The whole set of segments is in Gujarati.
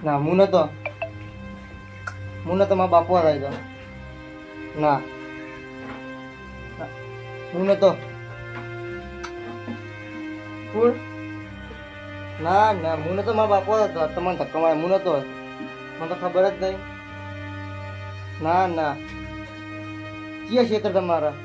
ના હું નતો મારા બાપુ થાય તો ના હું નતો કોણ ના ના હું નતો મારા બાપુ હતો તમને ધક્કો મારે હું નતો મને તો ખબર જ નહીં ના ના કયા ક્ષેત્ર તમારા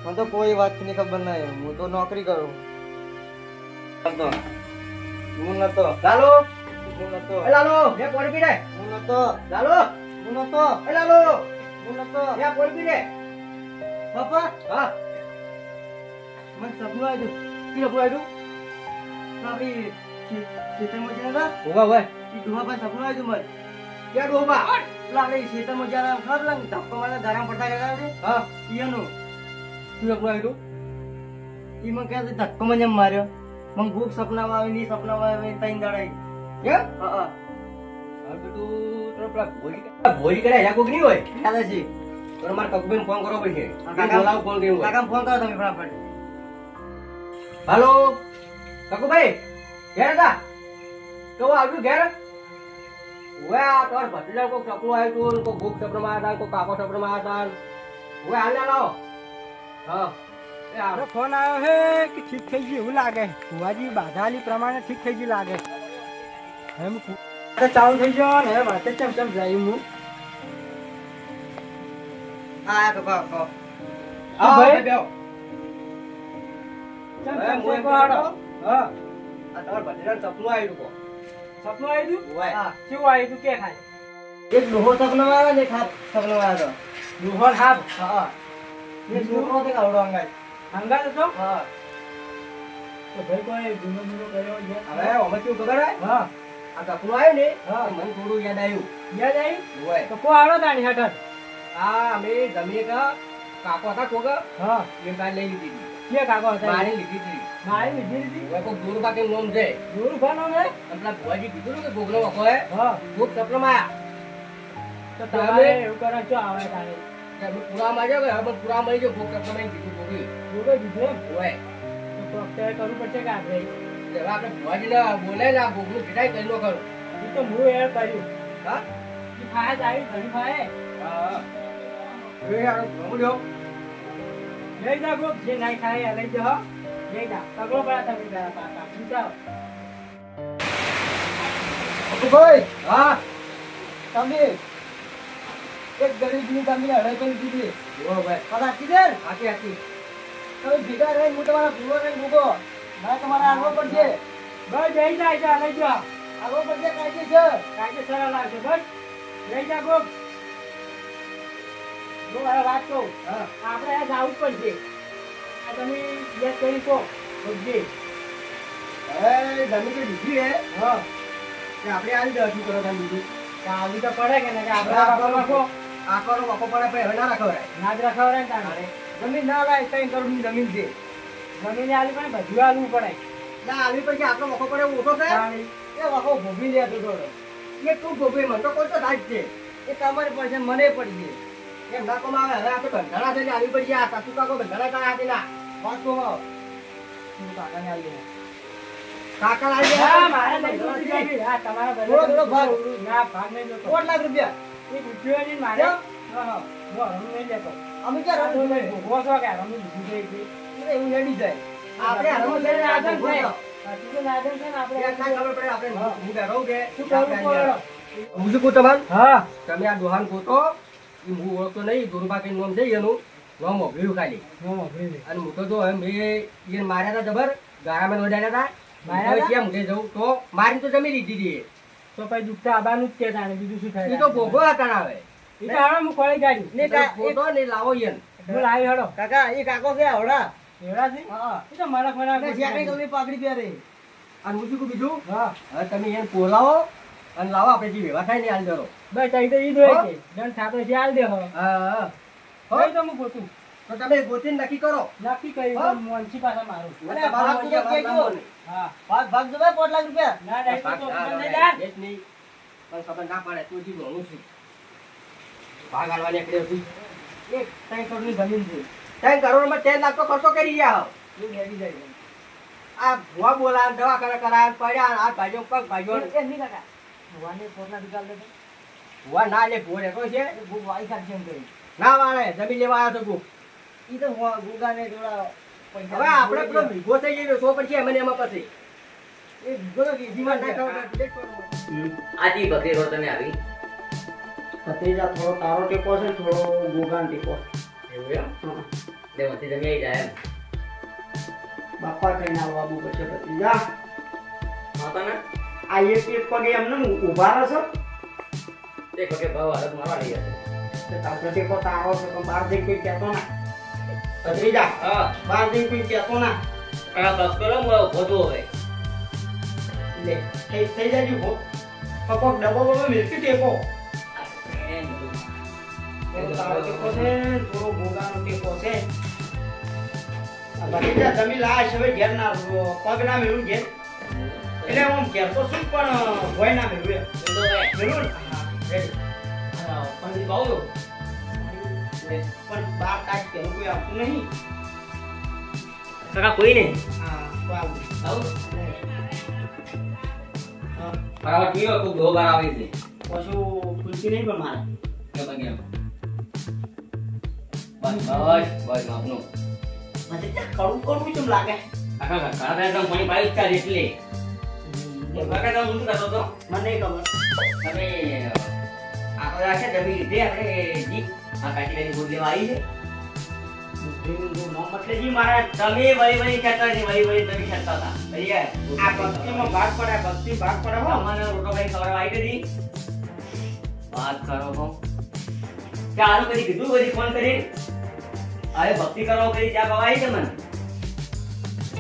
મને તો કોઈ વાતની ખબર નહીં હું તો નોકરી કરું હું નતો લાલો હું નતો એ લાલો લે પાણી પી લે હું નતો લાલો હું નતો એ લાલો હું નતો લે પાણી પી લે બાપા હા મને સપનું આવ્યું પીલો પૂરાયું આપણી ખેતરમાં જઈને હતા હોવા હોય એ ડોહા પાસે સપનું આવ્યું મને ક્યાં ડોબા પેલા આપણે ખેતરમાં જયારે ખબર લાગે ધક્કો મારે ધારા પડતા ગયા છે હા એનું પીલો પૂરાયું એ મને કહે છે ધક્કો મને એમ માર્યો મને ભૂખ સપનામાં આવી નહીં સપનામાં આવી તઈ દડાઈ કેમ હા હા બેટું તો પેલા ભોજી કરે યા કોક નહીં હોય ખ્યાલ છે તો મારે કકુબેન ફોન કરવો પડશે કાકા બોલાવ ફોન કેવું હોય કાકા ફોન કરો તમે ફટાફટ હાલો કકુભાઈ ઘેર હતા તો આવ્યું ઘેર હવે આ તમારે ભત્રીજા કોઈ સપનું આવ્યું હતું કોઈ ભૂખ સપનમાં હતા કોઈ કાકો સપનમાં હતા હવે હાલ ના લાવો હા એ મારો ફોન આવ્યો હે કે ઠીક થઈ ગયું એવું લાગે ફુવાજી બાધાલી પ્રમાણે ઠીક થઈ ગયું લાગે હવે હું ચાલુ થઈ ગયો ને હવે વાતે ચમ જાય હું હા કાકા કાકા આવો ભાઈ. ભાઈ બેહો ચમ હવે ચમ હું એમ હાડો. હા આ તમારે ભત્રીજાનું સપનું આવ્યું હતું સપનું આવ્યું તું હોય. હા કેવું આવ્યું તું કે ખાય એક ડોહો સપનામાં આવે ને એક હાથ સપનામાં આવ્યો દુહન હાથ હતો હા એ છોકરો હતો કે આવડો અંગાઈ હંગાત હતો હા તો ભાઈ કોઈ ગુનો ગુનો કર્યો છે હવે અમે કેવું ખબર હોય હા આ સપનું આવ્યું ને હા. તો મને થોડું યાદ આવ્યું યાદ આવી હોય તો કો આવડો તાણી હઠ આ અમે જમીએ કે કાકો હતા કોક હા એ કાલ લઈ લીધી હતી કે કાકો હતા મારી લીધી હતી મારી લીધી લીધી હવે કોઈ દૂર પાકે નોમ છે દૂર ફાનો મે અને પેલા ભુવાજી કીધું ને કે ભોગનો વખો હે હા ભૂખ સપનામાં તો તમારે એવું કરો છો આવડે તારે આયા અમે પૂરા માં કે હવે પૂરા મળી ગયો ભૂખ સપનામાં કીધું ભોગી જોડે દીધો હોય તો ડોક્ટરે કરવું પડશે કે આપણે એટલે હવે આપણે ભુવાજીને બોલે ને આ ભોગનું કીધાય કરી નો કરું એ તો હું એ કર્યું હા એ ફાય જ આવી ઘણી ફાય હા એ યાર ભોગું લ્યો લઈ જા ગોપ જે નાઈ ખાય એ લઈ જા લઈ જા તગડો પડા તમે તારા પાકા પૂછાવ ભાઈ હા તમે એક ગરીબની તમે અડાઈ કરી દીધી જો ભાઈ પણ આખી દે આખી આખી તમે ભેગા રહીને હું તમારા ભૂલો રહીને મૂકો મારે તમારે આગળ પડશે બસ જઈ જા જા લઈ જા આગળ પડશે કાયદેસર કાયદેસર લાવજો બસ લઈ જા ગોપ જો હવે વાત કહું હા આપણે આ જાવું જ પડશે આ તમે યાદ કરી કહો બુદ્ધિ એ જમી કે દીધી હે હા કે આપણે આવી દે શું કરો તમે દીધી આવી તો પડે કે ને કે આપણે આખો રાખો રાખો આખો વખો પડે પછી હવે ના રાખવાય નાજ રખાવ રે તારે જમીન ના લાય 3 કરોડની જમીન છે જમીને આલી પણ બધું આલવું પડે ના આવી પછી આટલો વખો પડે ઓછો છે તાણી એ વાકો ભોગવી લે તો થોડો એ તું ગોબી મને તો કોઈ તો થાય જ છે એ તમારે પડશે મને પડી એમ ના કોમ આવે હવે આપણે બંધાણા થઈને આવી પડી આ સાસુ કાકો બંધાણા તા હતી ના વાત તો આવો હું કાકાને આવી કાકા લાવી હા મારે નહીં જોતી જાવી હા તમારા બધે થોડો થોડો ભાગ. ના ભાગ નહીં જોતો 1 લાખ રૂપિયા એ રૂપિયો નહીં મારે કેમ? હા હા હું હમણાં નહીં લેતો અમે ક્યાં તો રમવું નહીં ભોગવો છો કે હમણાં લીધું છે એટલે. એવું હેડી જાય આપણે હરમો લઈને આ નાદન ભોગવો છે. છો. આ તું તો નાદન છે ને આપણે ત્યાં ના ખબર પડે આપણે હા. હું બેઠો કે શું કરવું પડે? હું શું કહું તમારે હા તમે આ દોહાન ગોતો એ હું ઓળખતો નહીં દુર્બા કઈ નામ જઈ એનું નામ મોકલ્યું ખાલી હા ભરી અને હું તો જો હવે મેં એને માર્યા હતા જબર ગાળામાં નોંધાયા હતા માર્યા હતા? કેમ ઘરે જવું તો મારી તો જમી લીધી હતી તો પછી દુખતા આબાનું જ છે તાણે બીજું શું થાય એ તો ભોગવો હતા ને હવે એ તો હવે હું ખોળી કાઢ્યું ને કા- ગોતો ને લાવો એને હું લાવી હડો કાકા એ કાકો છે આવડા એવડા છે હા એ તો મરક મરક અને જ્યાં કઈ પાઘડી પહેરે અને હું શું કહું બીજું હા હવે તમે એને પોલાવો અને લાવો આપણે જે વ્યવહાર થાય ને હાલ જરો બસ તઈ તો ઈ દોય કે જણ થાતો છે હાલ દે હો હા હવે તો હું ગોતું તો તમે ગોતીને નક્કી કરો નક્કી કર્યું હા? તો મોનસી પાછા મારું અરે તમારા ભાગ તો વચ્ચે કેજો. લાવવાનો નહીં. હા ભાગ ભાગ જો ભાઈ 5 લાખ રૂપિયા ના ના ભાગ તો ના તમને લેવાય. જાણ એ જ નહીં. પણ ખબર ના પડે તું જી ભણું છું ભાગ આલવાની એકડે હતી એક 3 કરોડની જમીન છે ત્રણ કરોડમાં 10 લાખ તો ખર્ચો કરી ગયા હો. એ હેડી જાય આ ભુવા બોલા દવા કરે કરાય પડ્યા આ ભાઈઓ પગ ભાઈઓ એ નહીં કાકા ભુવાની પોતના દીકરા લે ભુવા ના લે ભુવા રહેતો છે ભૂખ વાઈ કાઢશે એમ કરી ના વાળે જમીન લેવા આવ્યો તો ભૂખ ઈ તો ગુગાને થોડા પૈસા હવે આપણે પેલો ભીગો થઈ ગયો તો પછી એમને એમાં પછી એ ભીગો તો કેજીમાં ના ખાવ આજી બકરી રોડ તમે આવી ભત્રીજા થોડો તારો ટેકો છે થોડો ગુગાન ટેકો એવું એમ બે વતી જમી આવી જાય એમ બાપા કઈ ના બાબુ પછી ભત્રીજા માતા ને આ એક પગે એમને ઊભા રહેશો તે પગે ભાવ હાલત મારવા લઈ જશે તો તારો ટેકો તારો છે પણ બહાર જઈ કોઈ કહેતો ના ભત્રીજા હા બહાર જઈ કોઈ કહેતો ના આ બકરો ભોતો હવે લે થઈ જાય હો પકો ડબો બબો મિલકી ટેકો તારો ટેકો છે થોડો ભોગાનો ટેકો છે આ ભત્રીજા જમી લાશ હવે ઘેર ના પગ ના મેળવું ઘેર એટલે હું ઘેર તો શું પણ ભોય ના મેળવું મેળવું પંડિત ભાવ પણ બાર કાચ કે કોઈ આપતું નહીં કાકા કોઈ નહીં હા તો આવું આવું હા બરાબર પીવો ખૂબ દો બાર આવી છે પશુ ખુલતી નહીં પણ મારે કે બગે બસ બસ બસ આપનું મને ત્યાં કડવું કડવું કેમ લાગે કાકા કાકા તો પાણી પાઈ ચાલ એટલે કાકા તો ઊંધું કરતો તો મને નહીં ખબર તમે આપણે આ છે ડબી લીધે આપણે જી આ કાચીની ગોળ લેવા આવી છે એટલે જી મારા તમે વળી વળી કહેતા ને વળી વળી તમે કહેતા હતા ભૈયા આ ભક્તિમાં ભાગ પડે ભક્તિ ભાગ પડે હો મને રોટો ભાઈ ખબર આવી હતી વાત કરો તો ચાલો કદી કીધું બધી ફોન કરી અરે ભક્તિ કરો કરી ત્યાં ગવાઈ છે મને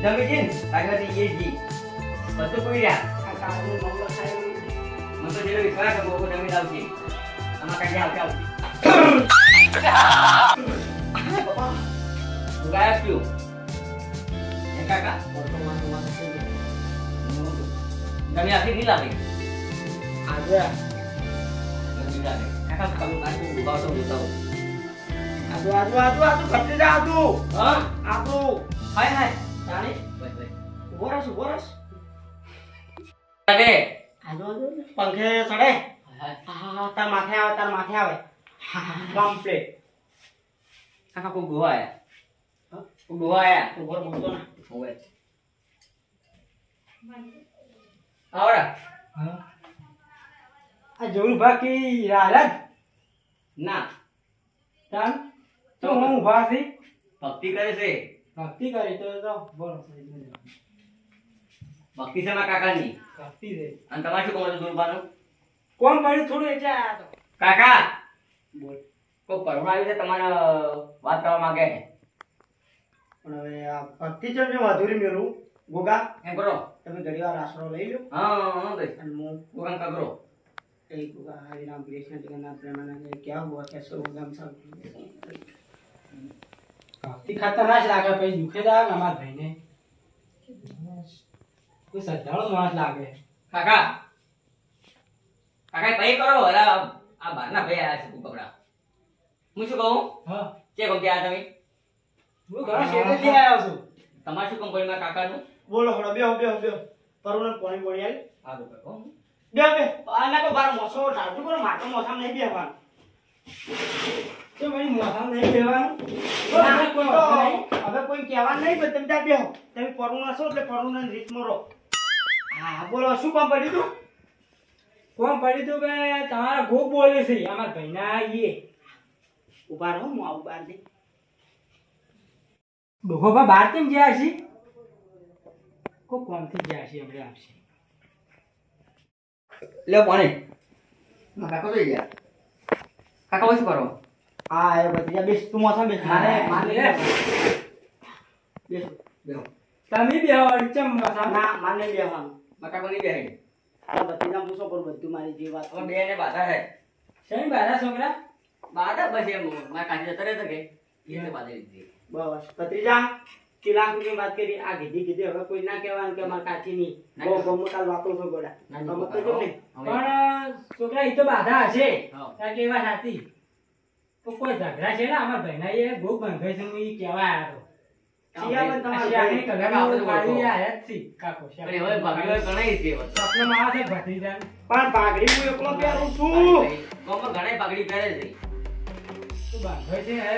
જમી છે ને કાગવાથી એ જી બધું કોઈ રહ્યા આ કાળનું નામ લખાયેલું મને તો જેલો વિશ્વાસ છે બહુ જમી આવશે આમાં કાંઈ આવશે તું ગાયબ ક્યું એ કાકા તમે આખી નહીં લાવી આજે જમી લાવે કાકા તમે કાકુ ઉભા તો જોતા હું આદુ ભત્રીજા આદુ હા આદુ હાય હાય જાણે બસ બસ ઉભો રસ અરે આદુ પંખે ચડે હાય હા તાર માથે આવે કમ્પ્લીટ કાકા કોઈ ગોવા આયા કોઈ ગોવા આયા ઉભો બોલતો ના હોવે આવડા આ જોયું બાકી રાજ ના ચાલ તો હું ઉભા છે ભક્તિ કરે છે ભક્તિ કરી તો બોલો ભક્તિ છે મારા કાકાની ભક્તિ છે અને તમારે શું કહો છો દુર્બાનું કોણ પડ્યું થોડું એટલે આયા તો કાકા બોલ કોઈ કરુણા આવી છે તમારે વાત કરવા માંગે છે પણ હવે આ ભક્તિ છે ને અધૂરી મેળવું ગોગા એમ કરો તમે ઘડીવાર આશરો લઈ લો હા હા ભાઈ અને હું કોકામ કરો કઈ ગોગા હરિ રામ કૃષ્ણ જગન્નાથ પ્રેમાનંદ क्या हुआ कैसे होगा हम सब ભક્તિ ખતરનાક લાગે પછી દુખે જાય અમાર ભાઈને કોઈ શ્રદ્ધાળુ માણસ લાગે કાકા કાકા પૈ કરો અરે આ બહારના ભાઈ આયા છે કપડા હું શું કહું હા કે કહું ત્યાં તમે હું ઘણા શેઠેથી આવ્યો છું તમારે શું કંપનીમાં કાકાનું બોલો હળો બેહો પરુને પાણી બોળી આલ આ તો કહો બે આના તો બાર મોસો ટાળતું કરો માટો મોસામ નહીં બેહવાનું તો ભાઈ મોસામ નહીં બેહવાનું હવે કોઈ કહેવાનું નહીં પણ તમે ત્યાં બેહો તમે પરુના છો એટલે પરુના રીતમાં રહો હા બોલો શું કામ પડ્યું તું કોમ પડ્યું તું કે તમારા ગોપ બોલે છે અમાર ભાઈના આવીએ ઉભા રહો હું આવું બહાર દે ડોહોબા બહાર કેમ ગયા છે કોઈ કોમથી ગયા છે હમણાં આપશે લે પાણી કાકા જોઈ ગયા કાકા શું કરો હા એ બધી બેસ તું મોસમ બેસ મારે મારે બેસ બેહો તમે બેહો ચમ મોસમ ના માને બેહવાનું કાકા કોની બેહે આ બધી ના પૂછો પર બધું મારી જે વાત હવે બે ને બાધા હે શેની બાધા છોકરા બાધા બસ એમ મારા કાચી જતા રહેતા કે એટલે બાધા લીધી બસ ભત્રીજા કે લાખ રૂપિયા વાત કરી આ કીધી હવે કોઈ ના કહેવાનું કે અમાર કાચી ની બહુ બહુ કાલ વાતો છો ગોડા સમજ તો જો ને પણ છોકરા ઈ તો બાધા હશે કારણ કે એવા સાચી તો કોઈ ઝઘડા છે ને અમાર ભાઈના એ બહુ બંધાઈ છે હું ઈ કહેવા આવ્યો સિયાબન તમારી આગની કલર વાળી આયા જ છે કાકો પણ હવે ભાગ્યો ગણાય છે સપનામાં આવે છે ભત્રીજા પણ પાઘડી હું એકલો પહેરું છું. કોમમાં ઘણાય પાઘડી પહેરે છે. તું બાંધો છે હે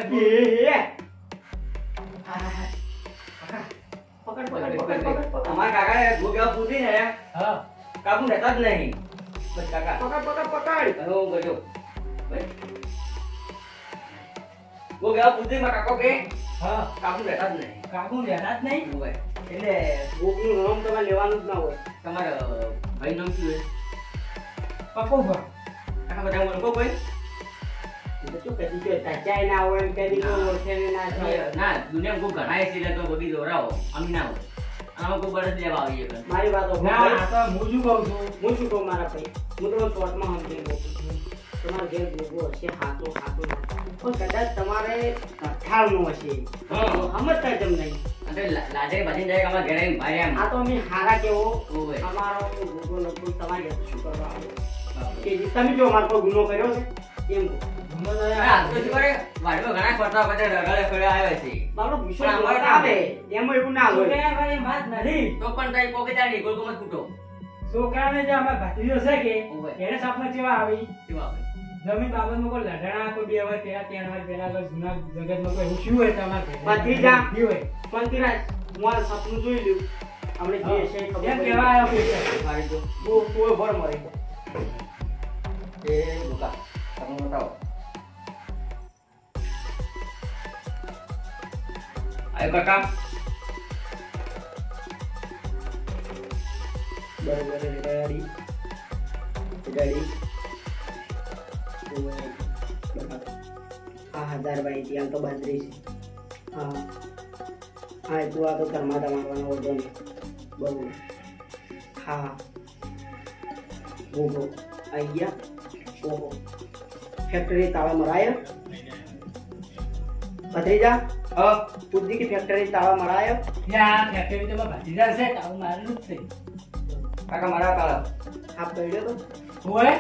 પકડ. અમારા કાકાએ ગોગા પૂછી ને હા કાબુ રહેતા જ નહીં. બસ કાકા પકડ. હવે હું ગયો. ગોગા પૂછી માં કાકો કે હા કાબુ રહેતા જ નહીં. કાકુ લેના જ નહીં. હોય. એટલે ભૂખનું નામ તમારે લેવાનું જ ના હોય. તમારા ભાઈ નામ શું છે? પકો ભા. કાકા બધા ઓળખો કોઈ? શું કદી જો તચાઈ ના હોય એમ કદી કોઈ ઓળખે ને ના થાય. ના દુનિયામાં કોઈ ઘણા છે એટલે તો બધી દોરાવો અમી ના હોય. આમાં કોઈ બરસ લેવા આવીએ પણ. મારી વાતો ના આ તો હું શું કહું છું હું શું કહું મારા ભાઈ, હું તમને શોર્ટમાં સમજી કહું. તમારે જે ભોગવો હશે હાથો પણ કદાચ તમારે કઠાળનો હશે. સમજતા કેમ નહીં? અને લાજે બધી જાય અમારા ઘરે ભાઈ એમ. આ તો અમે હારા કેવો ઓવે. અમારો ભોગવો લગભગ તમારે શું કરવા આવે કે જે તમે જો અમારો કોઈ ગુનો કર્યો છે એમ કહો. આ તો શું કરે? વાડીમાં ઘણા ખોટા બધા રગડે ફળે આવ્યા છે. મારો પણ વિશ્વાસ અમારે આવે એમાં એવું ના હોય. છોકરાને વાત નથી. તો પણ તારી પોકે તારી ગોળ ગોમત કૂટો. છોકરાને જે અમારા ભત્રીજો છે કે ઓવે. એને સપના કેવા આવી કેવા આવે? જમીન બાબતમાં કોઈ લઢણા કોઈ 2 વાર પેલા 3 વાર પેલા કોઈ જૂના જગતમાં કોઈ એવું શું હોય તમારા ઘરે? ભત્રીજા. નહીં હોય. શાંતિરાજ, હું આ સપનું જોઈ લ્યું. આપણે જે છે એ ખબર એમ પડી. કહેવા આવ્યો પૈસા. મારી તો કોઈ ભર મરી ગયો. એ બોકા તમે બતાવો. આય કાકા બરોબર રેડી રેડી. હા 1000 બાઈ ત્યાં તો 32 છે. હા હા તું આ તો ઘરમાં તમારવાનો ઓર્ડર ને બરોબર. હા ઓહો આઈ ગયા. ઓહો ફેક્ટરી તાળા મરાયા. ભત્રીજા બુદ્ધિ की फैक्ट्री ताला मराया. યા ફેક્ટરી તો મારા ભત્રીજા છે તારું મારેલું જ છે. કાકા મારા કાળા आप कहिए तो હોય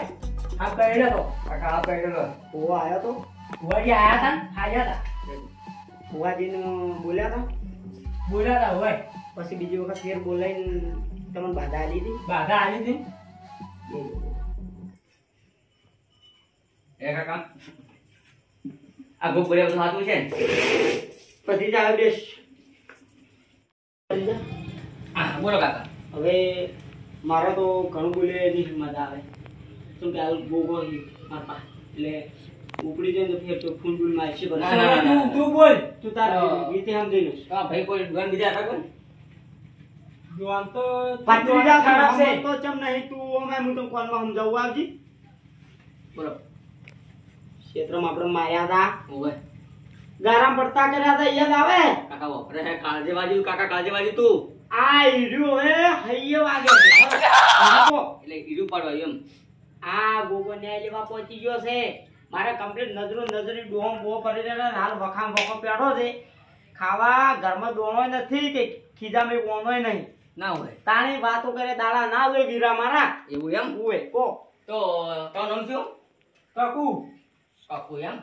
આ કઈડો તો કાકા આ કઈ वो आया तो હોય જે આયા હતા ને આયા હતા बुआ जी ने बोला था. બોલ્યા હતા હોય પછી બીજી વખત ફેર બોલાઈને તમને બાધા આલી હતી. બાધા આવી હતી એ કાકા આ ગોપ બોલે બધું સાચું છે ને? ભત્રીજા હવે બેસ. ભત્રીજા, હા બોલો કાકા. હવે મારો તો ઘણું બોલે એની હિંમત આવે. શું કે આ ગોગો છે મારા પાસે. એટલે ઉપડી જાય ને તો ફેર તો ફૂલ બૂલ મારશે બધા. ના, ના, ના, ના. તું બોલ તું તાર રીતે સમજી લઈશ. હા ભાઈ કોઈ ગન બીજા હતા કોઈ? જોન તો ભત્રીજા ખરાબ છે તો ચમ નહીં તું અમે હું તો કોલમાં સમજાવું આવજી. બોલો. ક્ષેત્રમાં આપણે માર્યા હતા, ઓવે. ગારામ પડતા કર્યા હતા, યાદ આવે? કાકા વાપરે છે કાળજેવાજી કાકા કાળજેવાજી તું. આ હીરો હે હૈયે વાગે છે. હા, એટલે ઈડું પાડવા એમ. આ ગોગો ન્યાય લેવા પહોંચી ગયો છે. મારે કમ્પ્લીટ નજરી ડોમ બો કરી દેલા. હાલ વખામ વખો પેડો છે. ખાવા ઘરમાં દોણોય નથી કે ખીજામાં કોણોય નહીં. ના હોય તાણી વાતો કરે દાડા ના જોઈ વીરા મારા. એવું એમ? ઉવે કો તો તારું નામ શું? કાકુ કાકુ એમ?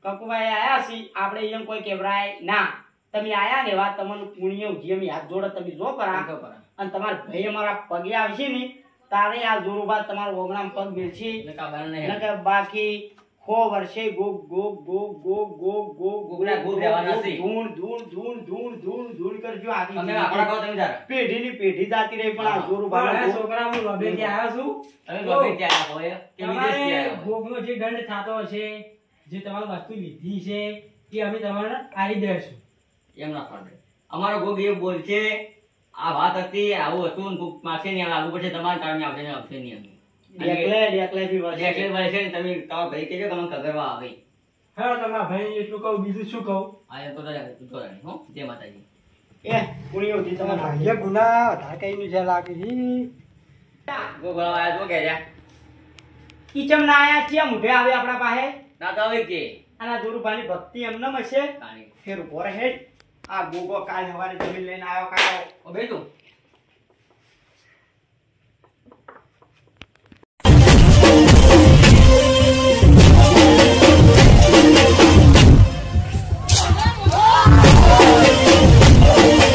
કકુભાઈ આયા છી. આપણે એમ કોઈ કેવરાય ના. તમે આયા ને વાત તમને પુણ્ય ઉજી અમે હાથ જોડે તમે જો પરા. કાકા પરા. અને તમારા ભાઈ અમારા પગે આવશે ને તારે આ જોરો બાદ તમારો ઓગણામ પગ મિલશે. એટલે કાબાને નહીં. નકર બાકી ખો વર્ષે Gogh Gogh Gogh Gogh Gogh Gogh ગોગના Gogh રહેવાના નથી. ધૂણ ધૂણ ધૂણ ધૂણ ધૂણ ધૂણ કરજો આખી તમે આપણા કહો તમે જરા. પેઢીની પેઢી જાતી રહી પણ આ જોરો પણ આ બાદ છોકરા હું લોબે ત્યાં આવ્યો છું તમે ગમે ત્યાં આવ્યા હોય કે વિદેશથી તમારે આવ્યા હોય. ભોગનો જે દંડ થતો હશે જે તમારી વસ્તુ લીધી છે એ અમે તમારે આલી દેશું. એમ ના પડે. અમારો ગોગ એ બોલ છે આ વાત હતી આવું હતું ને કોક માથે નહીં આવે આગળ પછી તમારે કારણે આવશે ને આવશે નહીં અમે. ડેકલે વર્ષે એટલે વળે છે ને તમે તમારા ભાઈ કહેજો કે મને ખગરવા આવે. હા તમારા ભાઈ એટલું કહું બીજું શું કહું. આ એમ તો રાજા તું તો રાણી હો જય માતાજી. એ પુણ્યો થી તમારા ભાઈએ ગુના વધારે કઈ છે લાગે છે. ગોગ આયા તો કે જા. કિચમ ના આયા છે મુઢે આવે આપણા પાસે. ના તો હવે કે આના જોરુભાની ભક્તિ એમને હશે. કાણી. ફેર ઉભો રહે. આ ગોગો કાલ સવારે જમીન લઈને આવ્યો કાઢો. ઓ બે તું